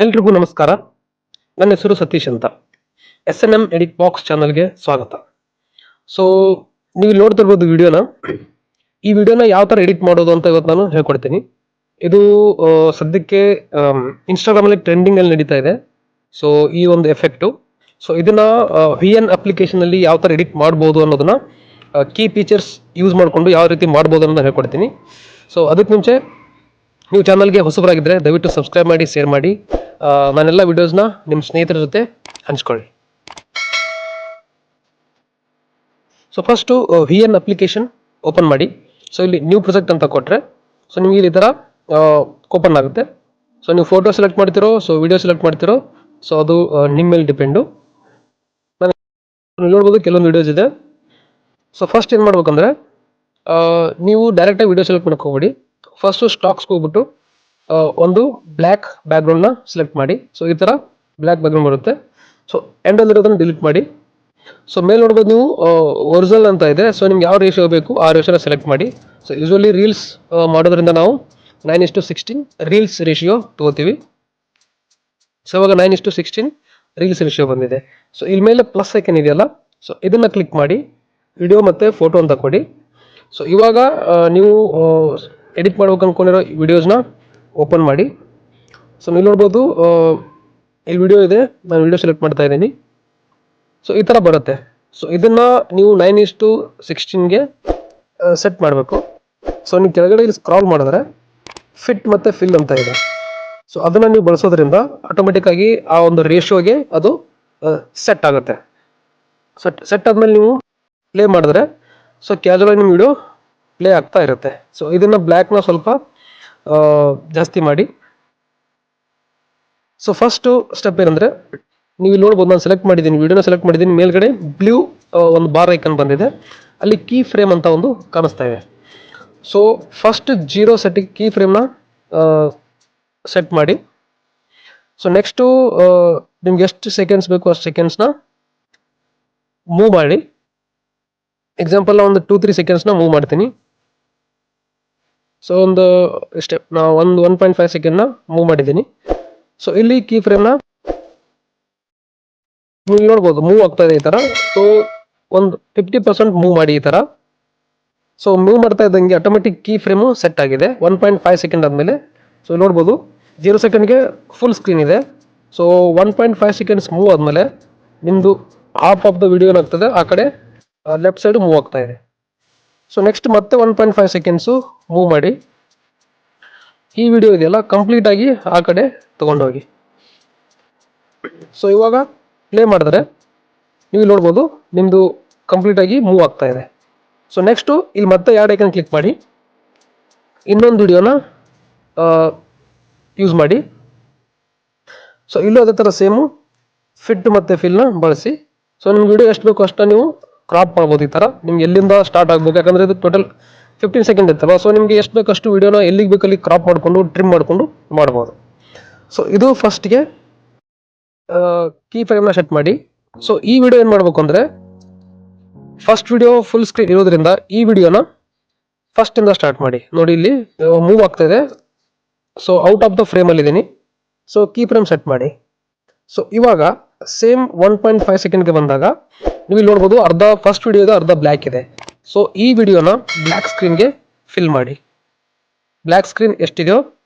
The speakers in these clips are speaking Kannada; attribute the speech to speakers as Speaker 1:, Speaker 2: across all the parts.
Speaker 1: ಎಲ್ರಿಗೂ ನಮಸ್ಕಾರ. ನನ್ನ ಹೆಸರು ಸತೀಶ್ ಅಂತ. ಎಸ್ ಎಡಿಟ್ ಬಾಕ್ಸ್ ಚಾನಲ್ಗೆ ಸ್ವಾಗತ. ಸೊ ನೀವು ನೋಡ್ತಿರ್ಬೋದು ವಿಡಿಯೋನ. ಈ ವಿಡಿಯೋನ ಯಾವ ಥರ ಎಡಿಟ್ ಮಾಡೋದು ಅಂತ ಇವತ್ತು ನಾನು ಹೇಳ್ಕೊಡ್ತೀನಿ. ಇದು ಸದ್ಯಕ್ಕೆ ಇನ್ಸ್ಟಾಗ್ರಾಮಲ್ಲಿ ಟ್ರೆಂಡಿಂಗಲ್ಲಿ ನಡೀತಾ ಇದೆ. ಸೊ ಈ ಒಂದು ಎಫೆಕ್ಟು. ಸೊ ಇದನ್ನ VN ಅಪ್ಲಿಕೇಶನಲ್ಲಿ ಯಾವ ಥರ ಎಡಿಟ್ ಮಾಡ್ಬೋದು ಅನ್ನೋದನ್ನ ಕೀ ಫೀಚರ್ಸ್ ಯೂಸ್ ಮಾಡಿಕೊಂಡು ಯಾವ ರೀತಿ ಮಾಡ್ಬೋದು ಅನ್ನೋದನ್ನ ಹೇಳ್ಕೊಡ್ತೀನಿ. ಸೊ ಅದಕ್ಕೆ ಮುಂಚೆ ನೀವು ಚಾನಲ್ಗೆ ಹೊಸಬರಾಗಿದ್ದರೆ ದಯವಿಟ್ಟು ಸಬ್ಸ್ಕ್ರೈಬ್ ಮಾಡಿ, ಶೇರ್ ಮಾಡಿ. ನಾನೆಲ್ಲ ವಿಡಿಯೋಸ್ನ ನಿಮ್ಮ ಸ್ನೇಹಿತರ ಜೊತೆ ಹಂಚ್ಕೊಳ್ಳಿ. So first VN application open ಮಾಡಿ. ಸೊ ಇಲ್ಲಿ ನ್ಯೂ ಪ್ರಾಜೆಕ್ಟ್ ಅಂತ ಕೊಟ್ಟರೆ ಸೊ ನಿಮಗೆ ಈ ಥರ ಓಪನ್ ಆಗುತ್ತೆ. ಸೊ ನೀವು ಫೋಟೋ ಸೆಲೆಕ್ಟ್ ಮಾಡ್ತಿರೋ, ಸೊ ವಿಡಿಯೋ ಸೆಲೆಕ್ಟ್ ಮಾಡ್ತಿರೋ, ಸೊ ಅದು ನಿಮ್ಮ ಮೇಲೆ ಡಿಪೆಂಡು. ನಾನು ನೋಡ್ಬೋದು ಕೆಲವೊಂದು ವಿಡಿಯೋಸ್ ಇದೆ. ಸೊ ಫಸ್ಟ್ ಏನು ಮಾಡ್ಬೇಕಂದ್ರೆ ನೀವು ಡೈರೆಕ್ಟಾಗಿ ವಿಡಿಯೋ ಸೆಲೆಕ್ಟ್ ಮಾಡಕ್ಕೆ ಹೋಗ್ಬೇಡಿ. ಫಸ್ಟು ಸ್ಟಾಕ್ಸ್ಗೆ ಹೋಗ್ಬಿಟ್ಟು ಒಂದು ಬ್ಲ್ಯಾಕ್ ಬ್ಯಾಕ್ಗ್ರೌಂಡ್ನ ಸೆಲೆಕ್ಟ್ ಮಾಡಿ. ಸೊ ಈ ಥರ ಬ್ಲ್ಯಾಕ್ ಬ್ಯಾಕ್ಗ್ರೌಂಡ್ ಬರುತ್ತೆ. ಸೊ ಎಂಡಲ್ಲಿರೋದನ್ನು ಡಿಲೀಟ್ ಮಾಡಿ. ಸೊ ಮೇಲೆ ನೋಡ್ಬೋದು ನೀವು ಒರಿಜಿನಲ್ ಅಂತ ಇದೆ. ಸೊ ನಿಮ್ಗೆ ಯಾವ ರೇಷಿಯೋ ಬೇಕು ಆ ರೇಷಿಯೋನ ಸೆಲೆಕ್ಟ್ ಮಾಡಿ. ಸೊ ಯೂಶ್ವಲಿ ರೀಲ್ಸ್ ಮಾಡೋದ್ರಿಂದ ನಾವು 9:16 ರೀಲ್ಸ್ ರೇಷಿಯೋ ತೊಗೋತೀವಿ. ಸೊ ಇವಾಗ 9:16 ರೀಲ್ಸ್ ರೇಷಿಯೋ ಬಂದಿದೆ. ಸೊ ಇಲ್ಲಿ ಮೇಲೆ ಪ್ಲಸ್ ಐಕನ್ ಇದೆಯಲ್ಲ, ಸೊ ಇದನ್ನು ಕ್ಲಿಕ್ ಮಾಡಿ ವಿಡಿಯೋ ಮತ್ತು ಫೋಟೋ ಅಂತ ಕೊಡಿ. ಸೊ ಇವಾಗ ನೀವು ಎಡಿಟ್ ಮಾಡ್ಬೇಕು ಅಂದ್ಕೊಂಡಿರೋ ವಿಡಿಯೋಸ್ನ ಓಪನ್ ಮಾಡಿ. ಸೊ ನೀವು ನೋಡ್ಬೋದು ಇಲ್ಲಿ ವಿಡಿಯೋ ಇದೆ, ನಾನು ವಿಡಿಯೋ ಸೆಲೆಕ್ಟ್ ಮಾಡ್ತಾ ಇದ್ದೀನಿ. ಸೊ ಈ ಥರ ಬರುತ್ತೆ. ಸೊ ಇದನ್ನು ನೀವು 9:16ಗೆ ಸೆಟ್ ಮಾಡಬೇಕು. ಸೊ ನೀವು ಕೆಳಗಡೆ ಇಲ್ಲಿ ಸ್ಕ್ರಾಲ್ ಮಾಡಿದ್ರೆ ಫಿಟ್ ಮತ್ತು ಫಿಲ್ ಅಂತ ಇದೆ. ಸೊ ಅದನ್ನು ನೀವು ಬಳಸೋದ್ರಿಂದ ಆಟೋಮೆಟಿಕ್ಕಾಗಿ ಆ ಒಂದು ರೇಷಿಯೋಗೆ ಅದು ಸೆಟ್ ಆಗುತ್ತೆ. ಸೆಟ್ ಆದಮೇಲೆ ನೀವು ಪ್ಲೇ ಮಾಡಿದ್ರೆ ಸೊ ಕ್ಯಾಜುವಲ್ ನಿಮ್ಮ ವಿಡಿಯೋ ಪ್ಲೇ ಆಗ್ತಾ ಇರುತ್ತೆ. ಸೊ ಇದನ್ನು ಬ್ಲ್ಯಾಕ್ನ ಸ್ವಲ್ಪ ಜಾಸ್ತಿ ಮಾಡಿ. ಸೊ ಫಸ್ಟು ಸ್ಟೆಪ್ ಏನಂದರೆ ನೀವು ನೋಡ್ಬೋದು, ನಾನು ಸೆಲೆಕ್ಟ್ ಮಾಡಿದ್ದೀನಿ, ವಿಡಿಯೋನ ಸೆಲೆಕ್ಟ್ ಮಾಡಿದ್ದೀನಿ. ಮೇಲ್ಗಡೆ ಬ್ಲೂ ಒಂದು ಬಾರ್ ಐಕನ್ ಬಂದಿದೆ, ಅಲ್ಲಿ ಕೀ ಫ್ರೇಮ್ ಅಂತ ಒಂದು ಕಾಣಿಸ್ತಾ ಇದೆ. ಸೊ ಫಸ್ಟ್ 0 ಸೆಟ್ಟಿಗೆ ಕೀ ಫ್ರೇಮ್ನ ಸೆಟ್ ಮಾಡಿ. ಸೊ ನೆಕ್ಸ್ಟು ನಿಮ್ಗೆ ಎಷ್ಟು ಸೆಕೆಂಡ್ಸ್ ಬೇಕು ಅಷ್ಟು ಸೆಕೆಂಡ್ಸ್ನ ಮೂವ್ ಮಾಡಿ. ಎಕ್ಸಾಂಪಲ್ ಒಂದು 2-3 ಸೆಕೆಂಡ್ಸ್ನ ಮೂವ್ ಮಾಡ್ತೀನಿ. ಸೊ ಒಂದು ಸ್ಟೆಪ್ ನಾವು 1.5 ಸೆಕೆಂಡ್ನ ಮೂವ್ ಮಾಡಿದ್ದೀನಿ. ಸೊ ಇಲ್ಲಿ ಕೀ ಫ್ರೇಮ್ನ ನೀವು ನೋಡ್ಬೋದು ಮೂವ್ ಆಗ್ತಾ ಇದೆ ಈ ಥರ. ಸೊ ಒಂದು 50% ಮೂವ್ ಮಾಡಿ ಈ ಥರ. ಸೊ ಮೂವ್ ಮಾಡ್ತಾ ಇದ್ದಂಗೆ ಆಟೋಮೆಟಿಕ್ ಕೀ ಫ್ರೇಮು ಸೆಟ್ ಆಗಿದೆ 1.5 ಸೆಕೆಂಡ್ ಆದಮೇಲೆ. ಸೊ ನೋಡ್ಬೋದು 0 ಸೆಕೆಂಡ್ಗೆ ಫುಲ್ ಸ್ಕ್ರೀನ್ ಇದೆ. ಸೊ 1.5 ಸೆಕೆಂಡ್ಸ್ ಮೂವ್ ಆದಮೇಲೆ ನಿಮ್ಮದು ಹಾಫ್ ಆಫ್ ದ ವಿಡಿಯೋ ಏನಾಗ್ತದೆ ಆ ಕಡೆ ಲೆಫ್ಟ್ ಸೈಡು ಮೂವ್ ಆಗ್ತಾ ಇದೆ. ಸೊ ನೆಕ್ಸ್ಟ್ ಮತ್ತೆ 1.5 ಸೆಕೆಂಡ್ಸು ಮೂವ್ ಮಾಡಿ. ಈ ವಿಡಿಯೋ ಇದೆಯಲ್ಲ ಕಂಪ್ಲೀಟಾಗಿ ಆ ಕಡೆ ತೊಗೊಂಡೋಗಿ. ಸೊ ಇವಾಗ ಪ್ಲೇ ಮಾಡಿದ್ರೆ ನೀವು ನೋಡ್ಬೋದು ನಿಮ್ಮದು ಕಂಪ್ಲೀಟಾಗಿ ಮೂವ್ ಆಗ್ತಾ ಇದೆ. ಸೊ ನೆಕ್ಸ್ಟು ಇಲ್ಲಿ ಮತ್ತೆ ಎರಡು ಐಕನ್ ಕ್ಲಿಕ್ ಮಾಡಿ ಇನ್ನೊಂದು ವಿಡಿಯೋನ ಯೂಸ್ ಮಾಡಿ. ಸೊ ಇಲ್ಲೂ ಅದೇ ಥರ ಸೇಮು ಫಿಟ್ ಮತ್ತು ಫಿಲ್ನ ಬಳಸಿ. ಸೊ ನಿಮ್ಮ ವಿಡಿಯೋ ಎಷ್ಟು ಬೇಕೋ ಅಷ್ಟು ನೀವು ಕ್ರಾಪ್ ಮಾಡ್ಬೋದು ಈ ಥರ. ನಿಮ್ಗೆ ಎಲ್ಲಿಂದ ಸ್ಟಾರ್ಟ್ ಆಗಬೇಕು, ಯಾಕಂದರೆ ಇದು ಟೋಟಲ್ 15 ಸೆಕೆಂಡ್ ಇರ್ತಲ್ಲ. ಸೊ ನಿಮಗೆ ಎಷ್ಟು ಬೇಕಷ್ಟು ವಿಡಿಯೋನ ಎಲ್ಲಿಗೆ ಬೇಕಲ್ಲಿ ಕ್ರಾಪ್ ಮಾಡಿಕೊಂಡು ಟ್ರಿಮ್ ಮಾಡಿಕೊಂಡು ಮಾಡ್ಬೋದು. ಸೊ ಇದು ಫಸ್ಟ್ಗೆ ಕೀ ಫ್ರೇಮ್ನ ಸೆಟ್ ಮಾಡಿ. ಸೊ ಈ ವಿಡಿಯೋ ಏನು ಮಾಡಬೇಕು ಅಂದರೆ ಫಸ್ಟ್ ವಿಡಿಯೋ ಫುಲ್ ಸ್ಕ್ರೀನ್ ಇರೋದ್ರಿಂದ ಈ ವಿಡಿಯೋನ ಫಸ್ಟಿಂದ ಸ್ಟಾರ್ಟ್ ಮಾಡಿ. ನೋಡಿ ಇಲ್ಲಿ ಮೂವ್ ಆಗ್ತಾ ಇದೆ. ಸೊ ಔಟ್ ಆಫ್ ದ ಫ್ರೇಮಲ್ಲಿದ್ದೀನಿ. ಸೊ ಕೀ ಫ್ರೇಮ್ ಸೆಟ್ ಮಾಡಿ. ಸೊ ಇವಾಗ ಸೇಮ್ 1.5 ಸೆಕೆಂಡ್ಗೆ ಬಂದಾಗ ನೀವು ಇಲ್ಲಿ ನೋಡ್ಬೋದು ಅರ್ಧ ಫಸ್ಟ್ ವಿಡಿಯೋದ ಅರ್ಧ ಬ್ಲ್ಯಾಕ್ ಇದೆ. ಸೊ ಈ ವಿಡಿಯೋನ ಬ್ಲ್ಯಾಕ್ ಸ್ಕ್ರೀನ್ಗೆ ಫಿಲ್ ಮಾಡಿ. ಬ್ಲ್ಯಾಕ್ ಸ್ಕ್ರೀನ್ ಎಷ್ಟಿದೆಯೋ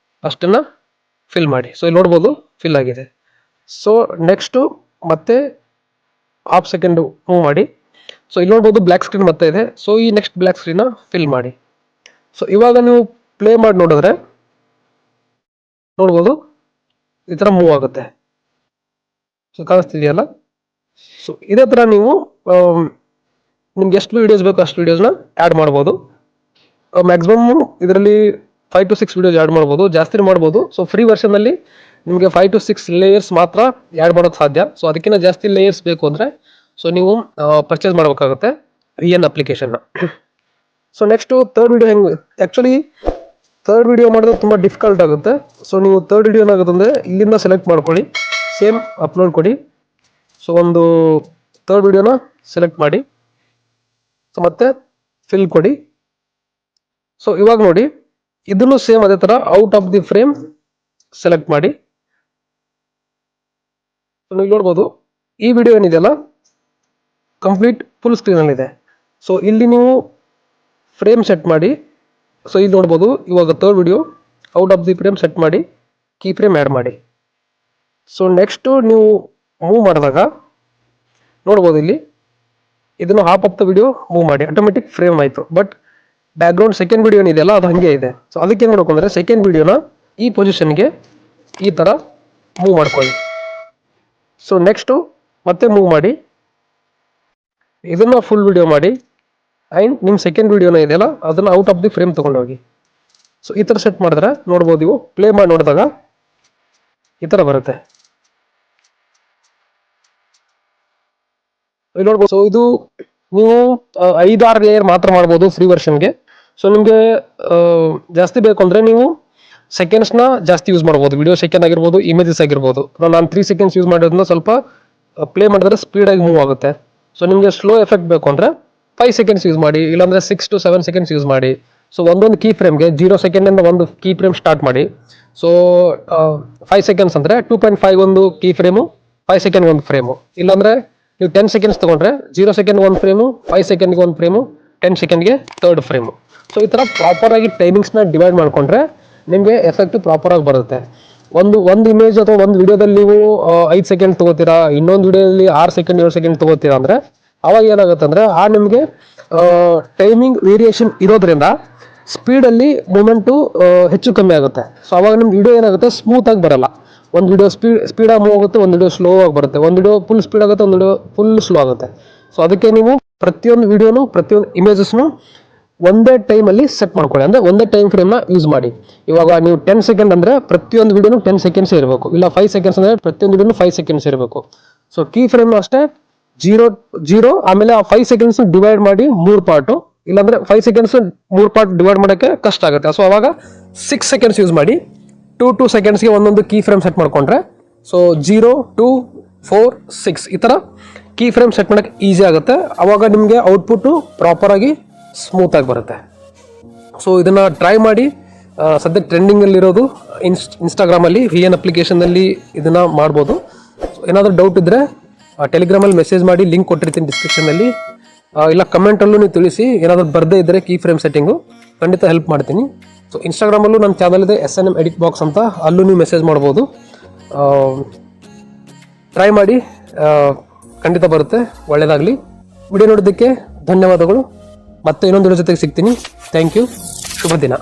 Speaker 1: ಅಷ್ಟನ್ನು ಫಿಲ್ ಮಾಡಿ. ಸೊ ಇಲ್ಲಿ ನೋಡ್ಬೋದು ಫಿಲ್ ಆಗಿದೆ. ಸೊ ನೆಕ್ಸ್ಟು ಮತ್ತೆ ಹಾಫ್ ಸೆಕೆಂಡು ಮೂವ್ ಮಾಡಿ. ಸೊ ಇಲ್ಲಿ ನೋಡ್ಬೋದು ಬ್ಲ್ಯಾಕ್ ಸ್ಕ್ರೀನ್ ಮತ್ತೆ ಇದೆ. ಸೊ ಈ ನೆಕ್ಸ್ಟ್ ಬ್ಲ್ಯಾಕ್ ಸ್ಕ್ರೀನ್ನ ಫಿಲ್ ಮಾಡಿ. ಸೊ ಇವಾಗ ನೀವು ಪ್ಲೇ ಮಾಡಿ ನೋಡಿದ್ರೆ ನೋಡ್ಬೋದು ಈ ಥರ ಮೂವ್ ಆಗುತ್ತೆ. ಸೊ ಕಾಣಿಸ್ತಿದೆಯಲ್ಲ. ಸೊ ಇದೇ ಥರ ನೀವು ನಿಮ್ಗೆ ಎಷ್ಟು ವೀಡಿಯೋಸ್ ಬೇಕೋ ಅಷ್ಟು ವೀಡಿಯೋಸ್ನ ಆ್ಯಡ್ ಮಾಡ್ಬೋದು. ಮ್ಯಾಕ್ಸಿಮಮ್ ಇದರಲ್ಲಿ 5 to 6 ವೀಡಿಯೋಸ್ ಆ್ಯಡ್ ಮಾಡ್ಬೋದು, ಜಾಸ್ತಿ ಮಾಡ್ಬೋದು. ಸೊ ಫ್ರೀ ವರ್ಷನಲ್ಲಿ ನಿಮಗೆ 5 to 6 ಲೇಯರ್ಸ್ ಮಾತ್ರ ಆ್ಯಡ್ ಮಾಡೋಕ್ಕೆ ಸಾಧ್ಯ. ಸೊ ಅದಕ್ಕಿಂತ ಜಾಸ್ತಿ ಲೇಯರ್ಸ್ ಬೇಕು ಅಂದರೆ ಸೊ ನೀವು ಪರ್ಚೇಸ್ ಮಾಡಬೇಕಾಗುತ್ತೆ VN ಅಪ್ಲಿಕೇಶನ್ನ. ಸೊ ನೆಕ್ಸ್ಟು ಥರ್ಡ್ ವಿಡಿಯೋ ಹೆಂಗೆ, ಆ್ಯಕ್ಚುಲಿ ಥರ್ಡ್ ವಿಡಿಯೋ ಮಾಡೋದು ತುಂಬ ಡಿಫಿಕಲ್ಟ್ ಆಗುತ್ತೆ. ಸೊ ನೀವು ಥರ್ಡ್ ವಿಡಿಯೋ ಏನಾಗುತ್ತೆ ಅಂದರೆ ಇಲ್ಲಿಂದ ಸೆಲೆಕ್ಟ್ ಮಾಡ್ಕೊಳ್ಳಿ, ಸೇಮ್ ಅಪ್ಲೋಡ್ ಕೊಡಿ. ಸೊ ಒಂದು ಥರ್ಡ್ ವಿಡಿಯೋನ ಸೆಲೆಕ್ಟ್ ಮಾಡಿ. ಸೊ ಮತ್ತೆ ಫಿಲ್ ಕೊಡಿ. ಸೊ ಇವಾಗ ನೋಡಿ ಇದನ್ನು ಸೇಮ್ ಅದೇ ಥರ out of the frame select ಮಾಡಿ. ನೀವು ನೋಡ್ಬೋದು ಈ ವಿಡಿಯೋ ಏನಿದೆಯಲ್ಲ ಕಂಪ್ಲೀಟ್ ಫುಲ್ ಸ್ಕ್ರೀನಲ್ಲಿದೆ. ಸೊ ಇಲ್ಲಿ ನೀವು ಫ್ರೇಮ್ ಸೆಟ್ ಮಾಡಿ, ಸೊ ಇಲ್ಲಿ ನೋಡ್ಬೋದು ಇವಾಗ third video out of the frame set ಮಾಡಿ ಕೀ ಫ್ರೇಮ್ ಆ್ಯಡ್ ಮಾಡಿ. ಸೊ ನೆಕ್ಸ್ಟು ನೀವು ಮೂವ್ ಮಾಡಿದಾಗ ನೋಡ್ಬೋದು ಇಲ್ಲಿ ಇದನ್ನು half of the video move ಮಾಡಿ ಆಟೋಮೆಟಿಕ್ ಫ್ರೇಮ್ ಆಯಿತು. ಬಟ್ ಬ್ಯಾಕ್ಗ್ರೌಂಡ್ ಸೆಕೆಂಡ್ ವಿಡಿಯೋ ಏನಿದೆಯಲ್ಲ ಅದು ಹಾಗೆ ಇದೆ. ಸೊ ಅದಕ್ಕೆ ನೋಡ್ಕೊಂಡ್ರೆ ಸೆಕೆಂಡ್ ವಿಡಿಯೋನ ಈ ಪೊಸಿಷನ್ಗೆ ಈ ಥರ ಮೂವ್ ಮಾಡ್ಕೊಳ್ಳಿ. ಸೊ ನೆಕ್ಸ್ಟು ಮತ್ತೆ ಮೂವ್ ಮಾಡಿ ಇದನ್ನು ಫುಲ್ ವಿಡಿಯೋ ಮಾಡಿ ಆ್ಯಂಡ್ ನಿಮ್ಮ ಸೆಕೆಂಡ್ ವಿಡಿಯೋನ ಇದೆಯಲ್ಲ ಅದನ್ನು ಔಟ್ ಆಫ್ ದಿ ಫ್ರೇಮ್ ತೊಗೊಂಡೋಗಿ. ಸೊ ಈ ಥರ ಸೆಟ್ ಮಾಡಿದ್ರೆ ನೋಡ್ಬೋದು, ನೀವು ಪ್ಲೇ ಮಾಡಿ ನೋಡಿದಾಗ ಈ ಥರ ಬರುತ್ತೆ. ಇಲ್ಲಿ ನೋಡ್ಬೋದು. ಸೊ ಇದು ನೀವು 5-6 ಲೇಯರ್ ಮಾತ್ರ ಮಾಡ್ಬೋದು ಫ್ರೀ ವರ್ಷನ್ಗೆ. ಸೊ ನಿಮಗೆ ಜಾಸ್ತಿ ಬೇಕು ಅಂದರೆ ನೀವು ಸೆಕೆಂಡ್ಸ್ನ ಜಾಸ್ತಿ ಯೂಸ್ ಮಾಡ್ಬೋದು. ವಿಡಿಯೋ ಸೆಕೆಂಡ್ ಆಗಿರ್ಬೋದು, ಇಮೇಜಸ್ ಆಗಿರ್ಬೋದು. ನಾನು 3 ಸೆಕೆಂಡ್ಸ್ ಯೂಸ್ ಮಾಡೋದನ್ನ ಸ್ವಲ್ಪ ಪ್ಲೇ ಮಾಡಿದ್ರೆ ಸ್ಪೀಡಾಗಿ ಮೂವ್ ಆಗುತ್ತೆ. ಸೊ ನಿಮಗೆ ಸ್ಲೋ ಎಫೆಕ್ಟ್ ಬೇಕು ಅಂದರೆ 5 ಸೆಕೆಂಡ್ಸ್ ಯೂಸ್ ಮಾಡಿ, ಇಲ್ಲಾಂದರೆ 6 to 7 ಸೆಕೆಂಡ್ಸ್ ಯೂಸ್ ಮಾಡಿ. ಸೊ ಒಂದೊಂದು ಕೀ ಫ್ರೇಮ್ಗೆ 0 ಸೆಕೆಂಡಿಂದ ಒಂದು ಕೀ ಫ್ರೇಮ್ ಸ್ಟಾರ್ಟ್ ಮಾಡಿ. ಸೊ 5 ಸೆಕೆಂಡ್ಸ್ ಅಂದರೆ 2.5 ಒಂದು ಕೀ ಫ್ರೇಮು, 5 ಸೆಕೆಂಡ್ ಒಂದು ಫ್ರೇಮು. ಇಲ್ಲಾಂದರೆ ನೀವು 10 ಸೆಕೆಂಡ್ಸ್ ತೊಗೊಂಡ್ರೆ 0 ಸೆಕೆಂಡ್ ಒಂದು ಫ್ರೇಮು, 5 ಸೆಕೆಂಡ್ಗೆ ಒಂದು ಫ್ರೇಮು, 10 ಸೆಕೆಂಡ್ಗೆ ಥರ್ಡ್ ಫ್ರೇಮು. ಸೊ ಈ ಥರ ಪ್ರಾಪರಾಗಿ ಟೈಮಿಂಗ್ಸ್ನ ಡಿವೈಡ್ ಮಾಡಿಕೊಂಡ್ರೆ ನಿಮಗೆ ಎಫೆಕ್ಟ್ ಪ್ರಾಪರಾಗಿ ಬರುತ್ತೆ. ಒಂದು ಇಮೇಜ್ ಅಥವಾ ಒಂದು ವಿಡಿಯೋದಲ್ಲಿ ನೀವು 5 ಸೆಕೆಂಡ್ ತೊಗೋತೀರಾ, ಇನ್ನೊಂದು ವಿಡಿಯೋದಲ್ಲಿ 6 ಸೆಕೆಂಡ್ 7 ಸೆಕೆಂಡ್ ತೊಗೋತೀರಾ ಅಂದರೆ ಅವಾಗ ಏನಾಗುತ್ತೆ ಅಂದರೆ ನಿಮಗೆ ಟೈಮಿಂಗ್ ವೇರಿಯೇಷನ್ ಇರೋದ್ರಿಂದ ಸ್ಪೀಡಲ್ಲಿ ಮೂಮೆಂಟು ಹೆಚ್ಚು ಕಮ್ಮಿ ಆಗುತ್ತೆ. ಸೊ ಅವಾಗ ನಿಮ್ಮ ವಿಡಿಯೋ ಏನಾಗುತ್ತೆ, ಸ್ಮೂತಾಗಿ ಬರಲ್ಲ. ಒಂದು ವಿಡಿಯೋ ಸ್ಪೀಡಾಗಿ ಮೂವ್ ಆಗುತ್ತೆ, ಒಂದು ವಿಡಿಯೋ ಸ್ಲೋ ಆಗಿ ಬರುತ್ತೆ, ಒಂದು ವಿಡಿಯೋ ಫುಲ್ ಸ್ಪೀಡ್ ಆಗುತ್ತೆ, ಒಂದು ವಿಡಿಯೋ ಫುಲ್ ಸ್ಲೋ ಆಗುತ್ತೆ. ಸೊ ಅದಕ್ಕೆ ನೀವು ಪ್ರತಿಯೊಂದು ವಿಡಿಯೋನು ಪ್ರತಿಯೊಂದು ಇಮೇಜಸ್ನು ಒಂದೇ ಟೈಮಲ್ಲಿ ಸೆಟ್ ಮಾಡ್ಕೊಳ್ಳಿ, ಅಂದರೆ ಒಂದೇ ಟೈಮ್ ಫ್ರೇಮ್ನ ಯೂಸ್ ಮಾಡಿ. ಇವಾಗ ನೀವು 10 ಸೆಕೆಂಡ್ ಅಂದರೆ ಪ್ರತಿಯೊಂದು ವಿಡಿಯೋನು 10 ಸೆಕೆಂಡ್ಸ್ ಇರಬೇಕು, ಇಲ್ಲ 5 ಸೆಕೆಂಡ್ಸ್ ಅಂದರೆ ಪ್ರತಿಯೊಂದು ವಿಡಿಯೋನು 5 ಸೆಕೆಂಡ್ಸ್ ಇರಬೇಕು. ಸೊ ಕೀ ಫ್ರೇಮ್ನು ಅಷ್ಟೇ 0 ಆಮೇಲೆ ಆ 5 ಸೆಕೆಂಡ್ಸ್ ಡಿವೈಡ್ ಮಾಡಿ 3 ಪಾರ್ಟು, ಇಲ್ಲಾಂದರೆ 5 ಸೆಕೆಂಡ್ಸ್ 3 ಪಾರ್ಟ್ ಡಿವೈಡ್ ಮಾಡೋಕ್ಕೆ ಕಷ್ಟ ಆಗುತ್ತೆ. ಸೊ ಅವಾಗ 6 ಸೆಕೆಂಡ್ಸ್ ಯೂಸ್ ಮಾಡಿ 2 ಸೆಕೆಂಡ್ಸ್ಗೆ ಒಂದೊಂದು ಕೀ ಫ್ರೇಮ್ ಸೆಟ್ ಮಾಡ್ಕೊಂಡ್ರೆ ಸೊ 0, 2, 4, 6 ಈ ಥರ ಕೀ ಫ್ರೇಮ್ ಸೆಟ್ ಮಾಡೋಕ್ಕೆ ಈಸಿ ಆಗುತ್ತೆ. ಅವಾಗ ನಿಮಗೆ ಔಟ್ಪುಟ್ಟು ಪ್ರಾಪರಾಗಿ ಸ್ಮೂತಾಗಿ ಬರುತ್ತೆ. ಸೊ ಇದನ್ನು ಟ್ರೈ ಮಾಡಿ. ಸದ್ಯ ಟ್ರೆಂಡಿಂಗಲ್ಲಿರೋದು ಇನ್ಸ್ಟಾಗ್ರಾಮಲ್ಲಿ VN ಅಪ್ಲಿಕೇಶನಲ್ಲಿ ಇದನ್ನು ಮಾಡ್ಬೋದು. ಏನಾದರೂ ಡೌಟ್ ಇದ್ದರೆ ಟೆಲಿಗ್ರಾಮಲ್ಲಿ ಮೆಸೇಜ್ ಮಾಡಿ, ಲಿಂಕ್ ಕೊಟ್ಟಿರ್ತೀನಿ ಡಿಸ್ಕ್ರಿಪ್ಷನಲ್ಲಿ. ಇಲ್ಲ ಕಮೆಂಟಲ್ಲೂ ನೀವು ತಿಳಿಸಿ. ಏನಾದರೂ ಬರದೇ ಇದ್ದರೆ ಕೀ ಫ್ರೇಮ್ ಸೆಟ್ಟಿಂಗು ಖಂಡಿತ ಹೆಲ್ಪ್ ಮಾಡ್ತೀನಿ. ಸೊ ಇನ್ಸ್ಟಾಗ್ರಾಮಲ್ಲೂ ನನ್ನ ಚಾನಲ್ ಇದೆ SNM ಎಡಿಟ್ ಬಾಕ್ಸ್ ಅಂತ, ಅಲ್ಲೂ ನೀವು ಮೆಸೇಜ್ ಮಾಡ್ಬೋದು. ಟ್ರೈ ಮಾಡಿ, ಖಂಡಿತ ಬರುತ್ತೆ. ಒಳ್ಳೆಯದಾಗಲಿ. ವಿಡಿಯೋ ನೋಡೋದಕ್ಕೆ ಧನ್ಯವಾದಗಳು. ಮತ್ತೆ ಇನ್ನೊಂದು ವಿಡಿಯೋ ಜೊತೆಗೆ ಸಿಗ್ತೀನಿ. Thank you. ಶುಭ ದಿನ.